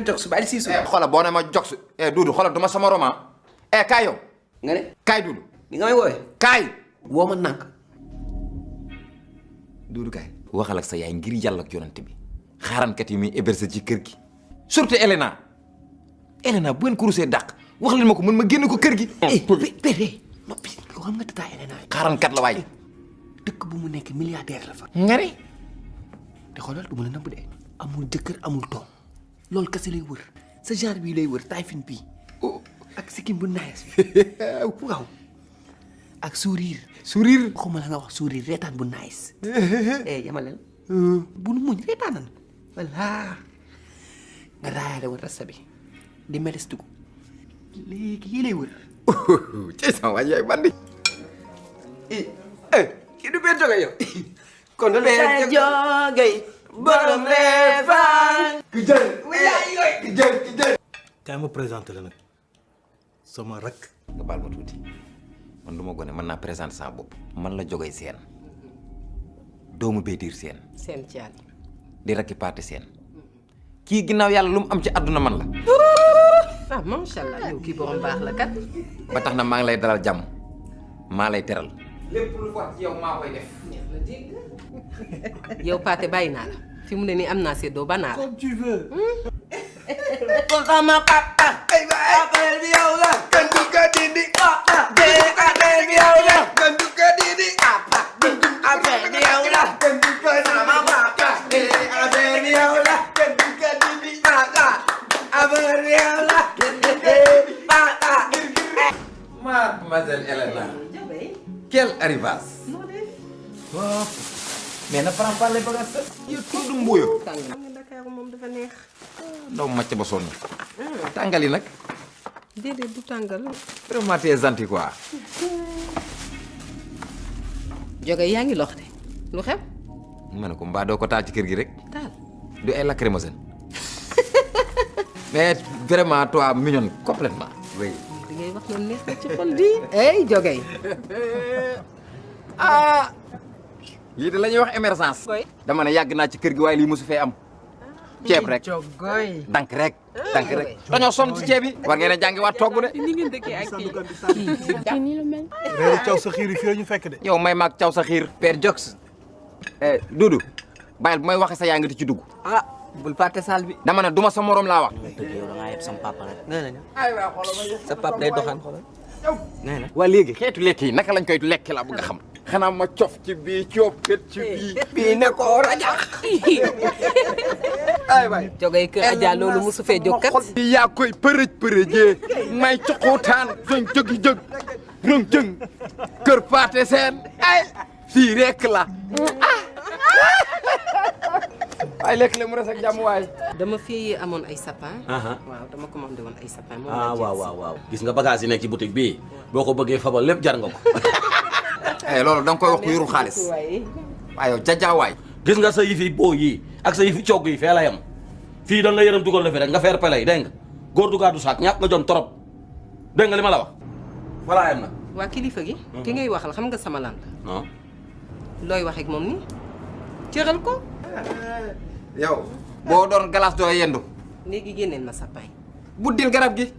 jox bàyyi siisu. xoolal boo ne ma jox Duudu xoolal du ma sama roman. kaay yow. nga ne kaay Duudu. ni nga may woowee. kaay. woo ma nànk. Duudu kaay. waxal ak sa yaay ngir yàlla ak yonante bi xaarankat yi muy héberger ci kër gi surtout Elena bu ngeen ko rusee dàq wax leen ma ko mën ma génn ko kër gi. péré noppi ko xam nga tata Elena. xaarankat la waay. dëkk bu mu nekk milliardaire la fa. nga ne. te xoolal du ma la nëbb de amul jëkkër amul doom loolu kese lay wër sa genre bii lay wër taay fin bii ak sikkim bu nice waaw ak sourire waxuma la nga wax sourire reetaan bu nice yamaleel bu nu muñ reetaanan walla nga raayaale woon rasta bi di meles tugu léegi yii lay wër ci sama waay yaay bandi. kii du benn jóge yow kon da benn jóge borom reefaan ki jël kaay ma présenté la nag sama rak. nga baal ma tuuti man du ma gone mën naa présenter sama bopp man la jógee seen doomu Béytiir seen seen caal di rakki paate seen kii ginnaaw yàlla lu mu am ci àdduna man la. ah macha allah yow kii borom baax la kat. ba tax na maa ngi lay dalal jàmm maa lay teral. lépp lu wax ci yow maa koy def. yow paate bàyyi naa la fi mu ne nii am naa séddoo ba naa la. comme tu veux. kon sama papa. affaire bi yow la kan du ko dindi affaire bi yow la kan du ko dindi affaire bi yow la kan du ko dindi sama papa affaire bi yow la kan du ko dindi affaire bi yow la Mademoiselle Elena. Quel arrivage. waaw. mais na faram parler ba nga set. yow tur du mbuuyo. tàng nga Dakar moom dafa neex. ndaw màcc ba sonn. tàngal yi nag. déedéet du tàngal. vraiment t'es gentil quoi. Joge yaa ngi lox de lu xew. ma ne ko mbaa doo ko taal ci kër gi rek. taal. du ay lacrymogène. mais vraiment toi mignonne complètement. oui. li ngay wax noonu neex na ci xol bi. hey Joge. ah. lii de la ñuy wax émergence. dama ne yàgg naa ci kër gi waaye lii mosu fee am. ceeb rek Jogoy. dank rek. dank rek dañoo sonn ci ceeb yi. war ngeen a jàngiwaat togg de. ni ngeen dëkkee ak kii. nii la mel. réeru caw sa xiir yi fii la ñu fekk de. yow may maag caw sa xiir. Père Jox. Doudou. bàyyil bu may waxee sa yaa ngi ci dugg. ah bul fàtte saal bi dama ne duma sa morom laa wax. dëgg yow da ngaa yeb sama papa rek nee na sa papa day doxaan xoolal nee na waa léegi xeetu lekk yi naka lañ koy lekk laa bëgg a xam. xanaa ma cof ci bii coppet ci bii. bii ne ko rajax ay waay. Joge kër Adja loolu mosu fee jóg kat. yaa koy përëjee may coxutaan soñ jëgi jëg rëng jëng kër paate seen ay fii rek la ay lekk le mu res ak jàmm waay. dama fi amoon ay sapin. waaw dama commandé woon ay sapin. moom laa waaw gis nga bagage yi nekk ci boutique bii boo ko bëggee fabal lépp jar nga ko. loolu da nga koy wax ku yorul xaalis. waaye yow jajaawaay. gis nga sa yëfi boo yi ak sa yëfi cogg yi fee la yem fii dañ la yërëm dugal la fi rek nga feer pelay dégg nga góor du gaadu saak ñàkk nga jom trop dégg nga li ma la wax voilà yem nag. waa kilifa gi. ki ngay waxal xam nga sama lan la. non. looy wax ak moom ni cëral ko. yow boo doon glace doo yendu. léegi génneel ma sapin. buddil garab gi.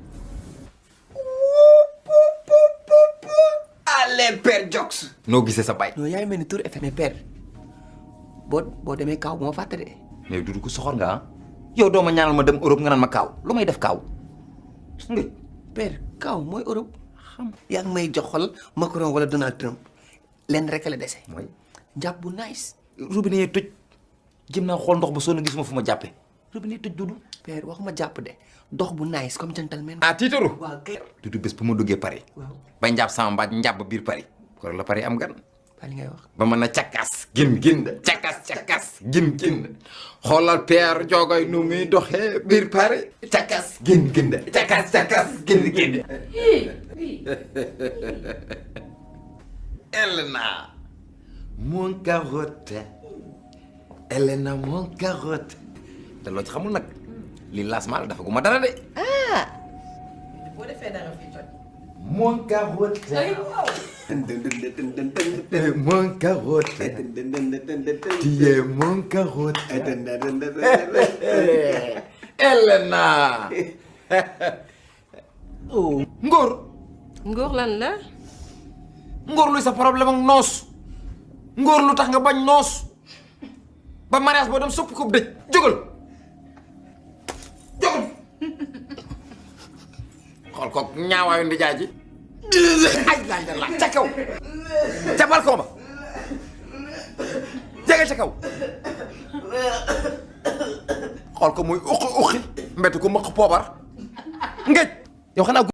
allez Père Jox noo gisee sa bay. non yaay mel ni tur effet mais Père boo demee kaaw moo fàtte de mais Dudu ko soxor nga ah. yow doo ma ñaanal ma dem Europe nga naan ma kaaw lu may def kaaw. nga Père kaaw mooy Europe xam yaa ngi may jox xol Macron wala Donald Trump leen rek la dese mooy. njàpp bu nice robinet yi tëj jëm naa xool ndox ba sonn gisuma fu ma jàppee robinet yi tëj Dudu. Père waxuma jàpp de dox bu nice comme gentleman. ah tiitaru. waaw kay. Dudu bés bu ma duggee Paris. waaw ba njàpp sama mbaaj njàpp biir Paris. kon la Paris am gan. ba li ngay wax. ba mën a cakkas gin cakkas gin xoolal Père Jogoy nu muy doxee biir Paris. cakkas gin cakkas gin. Elena mon carotte Elena mon carotte te loo ci xamul nag li lancement la dafa gu ma dara de. boo defee dara fii toj. mon carotte mon carotte tu es mon carotte Elena ngóor ngóor lan la ngóor luy sa problème ak noos ngóor lu tax nga bañ noos ba mariage boo dem soppi ko dëj jógal xool ko ñaawaayu ndijaay ji ay laay da la ca kaw ca balcon ba jege ca kaw xool ko muy uqi mbett ko mëq poobar ngëj yow xanaa